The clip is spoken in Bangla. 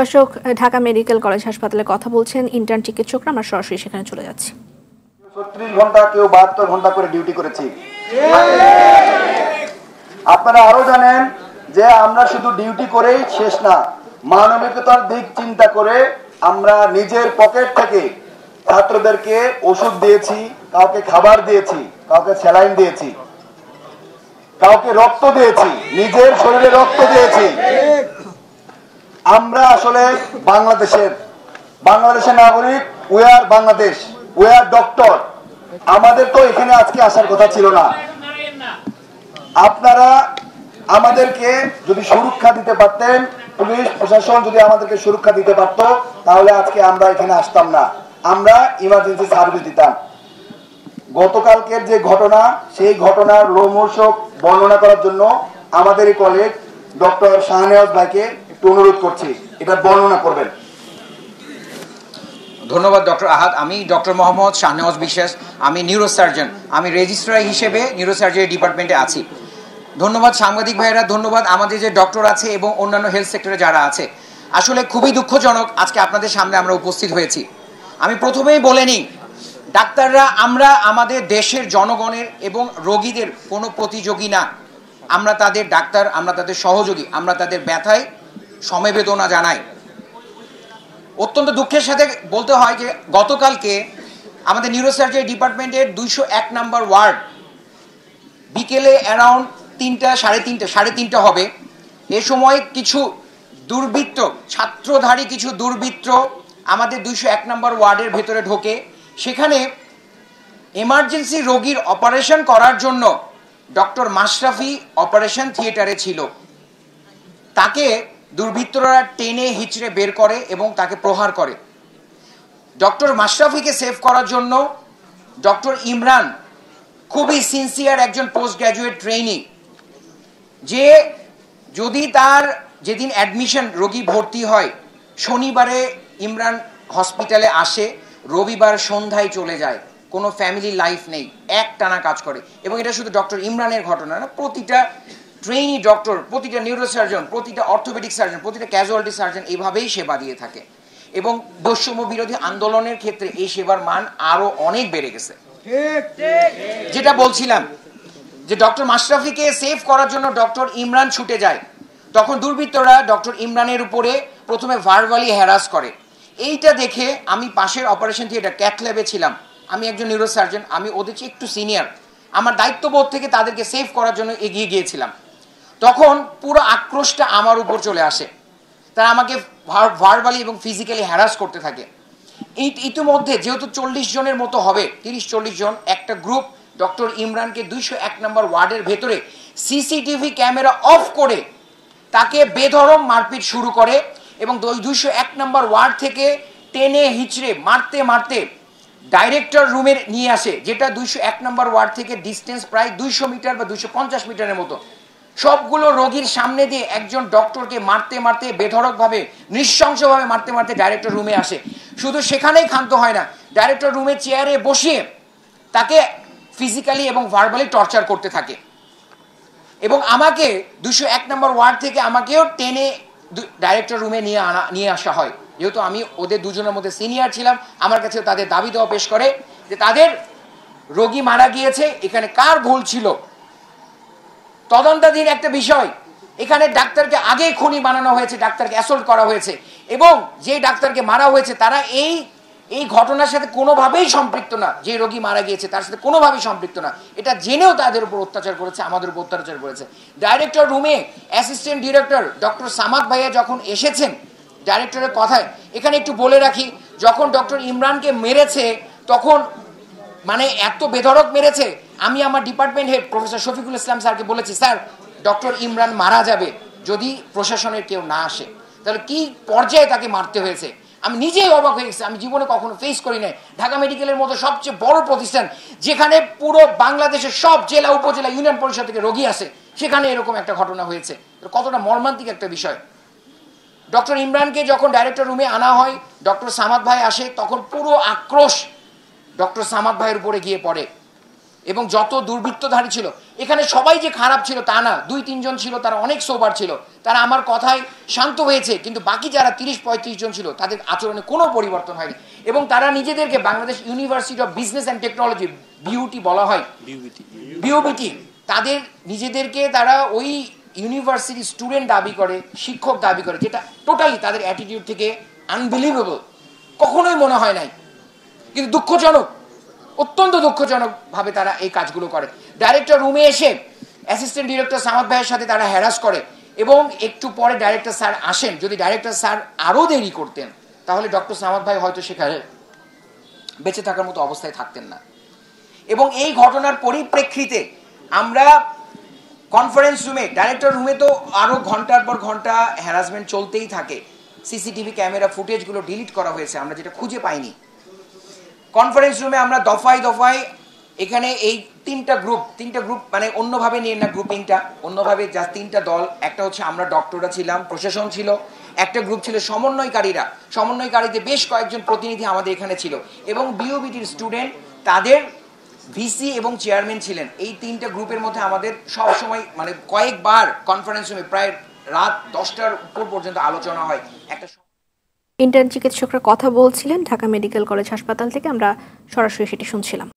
দর্শক, ঢাকা মেডিকেল কলেজ হাসপাতালে কথা বলছেন ইন্টার্ন চিকিৎসকরা। আমরা সরাসরি সেখানে চলে যাচ্ছি। ৩৬ ঘন্টা, কেউ ৭২ ঘন্টা করে ডিউটি করেছি। আপনারা আরো জানেন যে আমরা শুধু ডিউটি করেই শেষ না, মানবিকতার দিক চিন্তা করে আমরা নিজের পকেট থেকে ছাত্রদেরকে ওষুধ দিয়েছি, কাউকে খাবার দিয়েছি, কাউকে স্যালাইন দিয়েছি, কাউকে রক্ত দিয়েছি, নিজের শরীরে রক্ত দিয়েছি। আমরা আসলে বাংলাদেশের নাগরিক। We are Bangladesh, we are doctor. আমাদের তো এখানে আজকে আসার কথা ছিল না। আপনারা আমাদেরকে যদি সুরক্ষা দিতে পারতেন, পুলিশ প্রশাসন যদি আমাদেরকে সুরক্ষা দিতে পারত, তাহলে আজকে আমরা এখানে আসতাম না, আমরা ইমার্জেন্সি সার্ভিস দিতাম। গতকালকের যে ঘটনা, সেই ঘটনার লোমহর্ষক বর্ণনা করার জন্য আমাদের এই কলিগ ডক্টর শাহনেওয়াজ ভাইকে একটু অনুরোধ করছি, এটা বর্ণনা করবেন। ধন্যবাদ ডক্টর আহাদ। আমি ডক্টর মোহাম্মদ শাহনেওয়াজ বিশ্বাস, আমি নিউরোসার্জন, আমি রেজিস্ট্রার হিসেবে নিউরোসার্জারি ডিপার্টমেন্টে আছি। ধন্যবাদ সাংবাদিক ভাইয়েরা, ধন্যবাদ আমাদের যে ডক্টর আছে এবং অন্যান্য হেলথ সেক্টরে যারা আছে। আসলে খুবই দুঃখজনক আজকে আপনাদের সামনে আমরা উপস্থিত হয়েছি। আমি প্রথমেই বলে নিই, ডাক্তাররা আমরা আমাদের দেশের জনগণের এবং রোগীদের কোনো প্রতিযোগী না। আমরা তাদের ডাক্তার, আমরা তাদের সহযোগী, আমরা তাদের ব্যথায় সমবেদনা জানাই। অত্যন্ত দুঃখের সাথে বলতে হয় যে গতকালকে আমাদের নিউরোসার্জারি ডিপার্টমেন্টের 201 নম্বর ওয়ার্ড বিকেলে অ্যারাউন্ড 3টা, সাড়ে তিনটা হবে। এ সময় কিছু দুর্বৃত্ত, ছাত্রধারী কিছু দুর্বৃত্ত আমাদের 201 নম্বর ওয়ার্ডের ভেতরে ঢোকে। সেখানে এমার্জেন্সি রোগীর অপারেশন করার জন্য ডক্টর মাশরাফি অপারেশন থিয়েটারে ছিল। তাকে দুর্বৃত্তরা টেনে হিচড়ে বের করে এবং তাকে প্রহার করে। ডক্টর মাশরাফিকে সেভ করার জন্য ডক্টর ইমরান খুবই সিনসিয়ার একজন পোস্ট গ্র্যাজুয়েট ট্রেইনি, যে যদি তার যেদিন অ্যাডমিশন রোগী ভর্তি হয়, শনিবারে ইমরান হসপিটালে আসে, রবিবার সন্ধ্যায় চলে যায়, কোনো ফ্যামিলি লাইফ নেই, একটানা কাজ করে। এবং এটা শুধু ডক্টর ইমরানের ঘটনা না, প্রতিটা ট্রেইনি ডক্টর, প্রতিটা নিউরোসার্জন, প্রতিটা অর্থোপেডিক সার্জন, প্রতিটা ক্যাজুয়ালিটি সার্জন এইভাবেই সেবা দিয়ে থাকে। এবং বৈষম্য বিরোধী আন্দোলনের ক্ষেত্রে এই সেবার মান আরো অনেক বেড়ে গেছে। যেটা বলছিলাম যে ডক্টর মাশরাফিকে সেভ করার জন্য ডক্টর ইমরান ছুটে যায়, তখন দুর্বৃত্তরা ডক্টর ইমরানের উপরে প্রথমে ভার্বালি হ্যারাস করে। এইটা দেখে আমি পাশের অপারেশন থিয়েটার ক্যাথ ল্যাবে ছিলাম, আমি একজন নিউরোসার্জন, আমি ওদের চেয়ে একটু সিনিয়র, আমার দায়িত্ববোধ থেকে তাদেরকে সেভ করার জন্য এগিয়ে গিয়েছিলাম। তখন পুরো আক্রোশটা আমার উপর চলে আসে, তারা আমাকে ভার্বালি এবং ফিজিক্যালি হ্যারাস করতে থাকে। ইতিমধ্যে যেহেতু 40 জনের মতো হবে, 30-40 জন, একটা গ্রুপ ডক্টর ইমরানকে 201 নম্বর ওয়ার্ডের ভেতরে সিসিটিভি ক্যামেরা অফ করে তাকে বেধড়ক মারপিট শুরু করে এবং 201 নম্বর ওয়ার্ড থেকে টেনে হিচড়ে মারতে মারতে ডাইরেক্টর রুমে নিয়ে আসে, যেটা 201 নম্বর ওয়ার্ড থেকে ডিস্টেন্স প্রায় 200 মিটার বা 250 মিটারের মতো। সবগুলো রোগীর সামনে দিয়ে একজন ডক্টরকে মারতে মারতে, বেধড়কভাবে, নৃশংসভাবে মারতে মারতে ডাইরেক্টর রুমে আসে। শুধু সেখানেই ক্ষান্ত হয় না, ডাইরেক্টর রুমে চেয়ারে বসিয়ে তাকে ফিজিক্যালি এবং ভার্বালি টর্চার করতে থাকে। এবং আমাকে 201 নম্বর ওয়ার্ড থেকে আমাকেও টেনে ডাইরেক্টর রুমে নিয়ে আসা হয়। যেহেতু আমি ওদের দুজনের মধ্যে সিনিয়র ছিলাম, আমার কাছে তাদের দাবি দেওয়া পেশ করে যে তাদের রোগী মারা গিয়েছে, এখানে কার ভুল ছিল তদন্তাধীন একটা বিষয়। এখানে ডাক্তারকে আগেই খুনি বানানো হয়েছে, ডাক্তারকে অ্যাসল্ট করা হয়েছে, এবং যে ডাক্তারকে মারা হয়েছে তারা এই ঘটনার সাথে কোনোভাবেই সম্পৃক্ত না। যে রোগী মারা গিয়েছে তার সাথে কোনোভাবেই সম্পৃক্ত না, এটা জেনেও তাদের উপর অত্যাচার করেছে, আমাদের উপর অত্যাচার করেছে। ডাইরেক্টর রুমে অ্যাসিস্ট্যান্ট ডিরেক্টর ডক্টর সামাদ ভাইয়া যখন এসেছেন ডাইরেক্টরের কথায়, এখানে একটু বলে রাখি, যখন ডক্টর ইমরানকে মেরেছে তখন মানে এত বেধড়ক মেরেছে, আমি আমার department head professor Shafiqul Islam স্যারকে বলেছি, স্যার ডক্টর ইমরান মারা যাবে যদি প্রশাসনের কেউ না আসে। তাহলে কি পর্যায়ে তাকে মারতে হয়েছে আমি নিজেই অবাক হয়ে গেছি। আমি জীবনে কখনো ফেস করি নাই। ঢাকা মেডিকেলের মতো সবচেয়ে বড় প্রতিষ্ঠান, যেখানে পুরো বাংলাদেশের সব জেলা, উপজেলা, ইউনিয়ন পরিষদ থেকে রোগী আসে, সেখানে এরকম একটা ঘটনা হয়েছে। কতটা মর্মান্তিক একটা বিষয়। ডক্টর ইমরানকে যখন ডাইরেক্টর রুমে আনা হয়, ডক্টর সামাদ ভাই আসে, তখন পুরো আক্রোশ ডক্টর সামাদ ভাইয়ের উপরে গিয়ে পড়ে। এবং যত দুর্বৃত্তধারী ছিল, এখানে সবাই যে খারাপ ছিল তা না, 2-3 জন ছিল তারা অনেক সোবার ছিল, তারা আমার কথায় শান্ত হয়েছে, কিন্তু বাকি যারা 30-35 জন ছিল তাদের আচরণে কোনো পরিবর্তন হয়নি এবং তারা নিজেদেরকে Bangladesh university of business and technology, beauty বলা হয়, বিউবিটি, তাদের নিজেদেরকে তারা ওই ইউনিভার্সিটি স্টুডেন্ট দাবি করে, শিক্ষক দাবি করে, যেটা টোটালি তাদের অ্যাটিটিউড থেকে আনবিলিভেবল, কখনোই মনে হয় নাই। কিন্তু দুঃখজনক, অত্যন্ত দুঃখজনকভাবে তারা এই কাজগুলো করে। ডাইরেক্টর রুমে এসে অ্যাসিস্ট্যান্ট ডিরেক্টর সামাদ ভাইয়ের সাথে তারা হ্যারাস করে এবং একটু পরে ডাইরেক্টর স্যার আসেন। যদি ডাইরেক্টর স্যার আরও দেরি করতেন তাহলে ডক্টর সামাদ ভাই হয়তো সেখানে বেঁচে থাকার মতো অবস্থায় থাকতেন না। এবং এই ঘটনার পরিপ্রেক্ষিতে আমরা কনফারেন্স রুমে, ডাইরেক্টর রুমে তো আরও ঘন্টার পর ঘন্টা হ্যারাসমেন্ট চলতেই থাকে। সিসিটিভি ক্যামেরা ফুটেজগুলো ডিলিট করা হয়েছে, আমরা যেটা খুঁজে পাইনি। কনফারেন্স রুমে আমরা দফায় দফায় এখানে এই তিনটা গ্রুপ, মানে অন্যভাবে নিয়ে না গ্রুপিংটা, অন্যভাবে যা তিনটা দল, একটা হচ্ছে আমরা ডক্টররা ছিলাম, প্রশাসন ছিল, একটা গ্রুপ ছিল সমন্বয়কারীদের বেশ কয়েকজন প্রতিনিধি আমাদের এখানে ছিল এবং বিওবিটির স্টুডেন্ট, তাদের ভিসি এবং চেয়ারম্যান ছিলেন। এই তিনটা গ্রুপের মধ্যে আমাদের সব সময় মানে কয়েকবার কনফারেন্স রুমে প্রায় রাত 10টার উপর পর্যন্ত আলোচনা হয়। একটা ইন্টার্ন চিকিৎসকরা কথা বলছিলেন ঢাকা মেডিকেল কলেজ হাসপাতাল থেকে, আমরা সরাসরি সেটি শুনছিলাম।